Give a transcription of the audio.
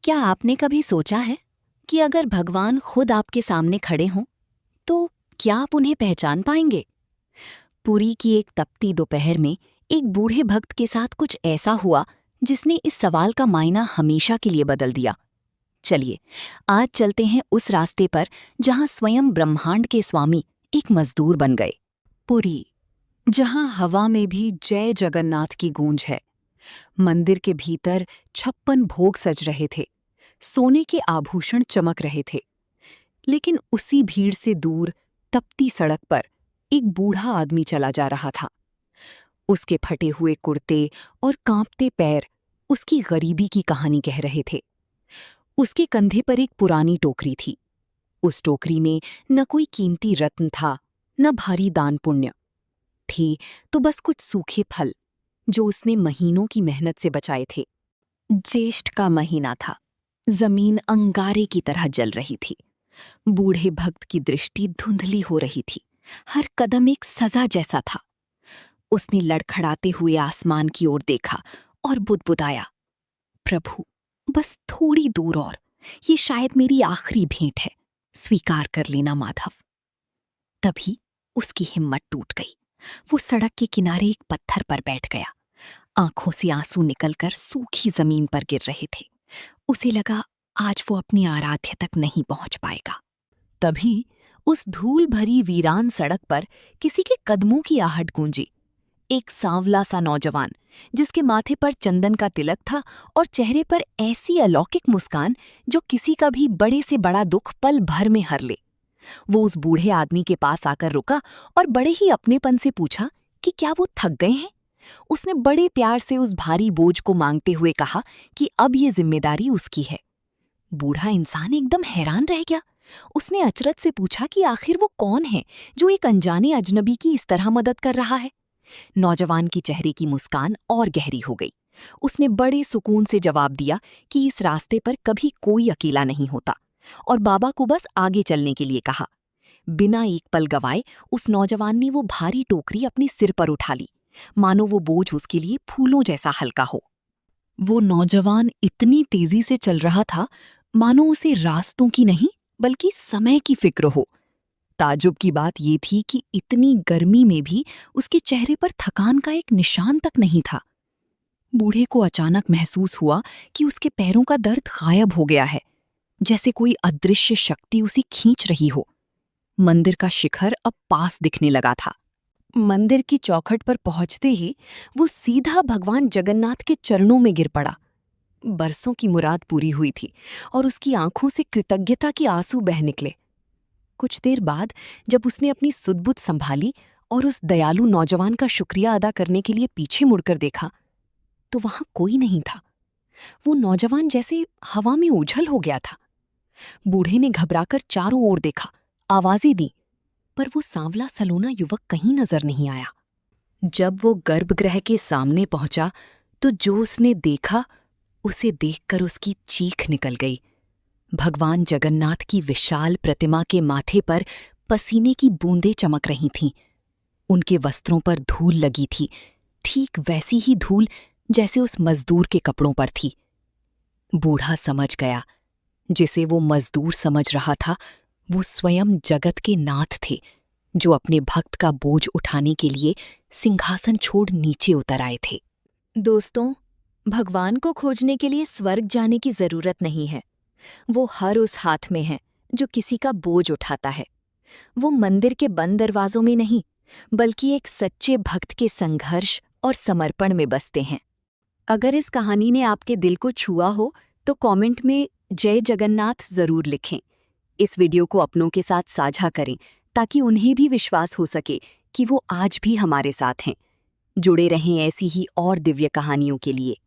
क्या आपने कभी सोचा है कि अगर भगवान खुद आपके सामने खड़े हों तो क्या आप उन्हें पहचान पाएंगे? पुरी की एक तपती दोपहर में एक बूढ़े भक्त के साथ कुछ ऐसा हुआ जिसने इस सवाल का मायना हमेशा के लिए बदल दिया। चलिए, आज चलते हैं उस रास्ते पर जहां स्वयं ब्रह्मांड के स्वामी एक मजदूर बन गए। पुरी, जहां हवा में भी जय जगन्नाथ की गूंज है। मंदिर के भीतर 56 भोग सज रहे थे, सोने के आभूषण चमक रहे थे। लेकिन उसी भीड़ से दूर तपती सड़क पर एक बूढ़ा आदमी चला जा रहा था। उसके फटे हुए कुर्ते और कांपते पैर उसकी गरीबी की कहानी कह रहे थे। उसके कंधे पर एक पुरानी टोकरी थी। उस टोकरी में न कोई कीमती रत्न था, न भारी दान पुण्य। थी तो बस कुछ सूखे फल जो उसने महीनों की मेहनत से बचाए थे। ज्येष्ठ का महीना था। जमीन अंगारे की तरह जल रही थी। बूढ़े भक्त की दृष्टि धुंधली हो रही थी। हर कदम एक सजा जैसा था। उसने लड़खड़ाते हुए आसमान की ओर देखा और बुदबुदाया, प्रभु, बस थोड़ी दूर और, ये शायद मेरी आखिरी भेंट है, स्वीकार कर लेना माधव। तभी उसकी हिम्मत टूट गई। वो सड़क के किनारे एक पत्थर पर बैठ गया। आंखों से आंसू निकलकर सूखी जमीन पर गिर रहे थे। उसे लगा आज वो अपनी आराध्य तक नहीं पहुंच पाएगा। तभी उस धूल भरी वीरान सड़क पर किसी के कदमों की आहट गूंजी। एक सांवला सा नौजवान, जिसके माथे पर चंदन का तिलक था और चेहरे पर ऐसी अलौकिक मुस्कान जो किसी का भी बड़े से बड़ा दुख पल भर में हर ले। वो उस बूढ़े आदमी के पास आकर रुका और बड़े ही अपनेपन से पूछा कि क्या वो थक गए हैं। उसने बड़े प्यार से उस भारी बोझ को मांगते हुए कहा कि अब ये जिम्मेदारी उसकी है। बूढ़ा इंसान एकदम हैरान रह गया। उसने अचरज से पूछा कि आखिर वो कौन है जो एक अनजाने अजनबी की इस तरह मदद कर रहा है। नौजवान की चेहरे की मुस्कान और गहरी हो गई। उसने बड़े सुकून से जवाब दिया कि इस रास्ते पर कभी कोई अकेला नहीं होता और बाबा को बस आगे चलने के लिए कहा। बिना एक पल गवाए उस नौजवान ने वो भारी टोकरी अपने सिर पर उठा ली, मानो वो बोझ उसके लिए फूलों जैसा हल्का हो। वो नौजवान इतनी तेजी से चल रहा था मानो उसे रास्तों की नहीं बल्कि समय की फिक्र हो। ताज्जुब की बात ये थी कि इतनी गर्मी में भी उसके चेहरे पर थकान का एक निशान तक नहीं था। बूढ़े को अचानक महसूस हुआ कि उसके पैरों का दर्द गायब हो गया है, जैसे कोई अदृश्य शक्ति उसे खींच रही हो। मंदिर का शिखर अब पास दिखने लगा था। मंदिर की चौखट पर पहुंचते ही वो सीधा भगवान जगन्नाथ के चरणों में गिर पड़ा। बरसों की मुराद पूरी हुई थी और उसकी आंखों से कृतज्ञता के आंसू बह निकले। कुछ देर बाद जब उसने अपनी सुध-बुध संभाली और उस दयालु नौजवान का शुक्रिया अदा करने के लिए पीछे मुड़कर देखा, तो वहां कोई नहीं था। वो नौजवान जैसे हवा में ओझल हो गया था। बूढ़े ने घबराकर चारों ओर देखा, आवाजें दी, पर वो सांवला सलोना युवक कहीं नजर नहीं आया। जब वो गर्भगृह के सामने पहुंचा तो जो उसने देखा, उसे देखकर उसकी चीख निकल गई। भगवान जगन्नाथ की विशाल प्रतिमा के माथे पर पसीने की बूंदें चमक रही थीं। उनके वस्त्रों पर धूल लगी थी, ठीक वैसी ही धूल जैसे उस मजदूर के कपड़ों पर थी। बूढ़ा समझ गया, जिसे वो मजदूर समझ रहा था वो स्वयं जगत के नाथ थे, जो अपने भक्त का बोझ उठाने के लिए सिंहासन छोड़ नीचे उतर आए थे। दोस्तों, भगवान को खोजने के लिए स्वर्ग जाने की जरूरत नहीं है। वो हर उस हाथ में है जो किसी का बोझ उठाता है। वो मंदिर के बंद दरवाजों में नहीं, बल्कि एक सच्चे भक्त के संघर्ष और समर्पण में बसते हैं। अगर इस कहानी ने आपके दिल को छुआ हो तो कमेंट में जय जगन्नाथ जरूर लिखें। इस वीडियो को अपनों के साथ साझा करें ताकि उन्हें भी विश्वास हो सके कि वो आज भी हमारे साथ हैं। जुड़े रहें ऐसी ही और दिव्य कहानियों के लिए।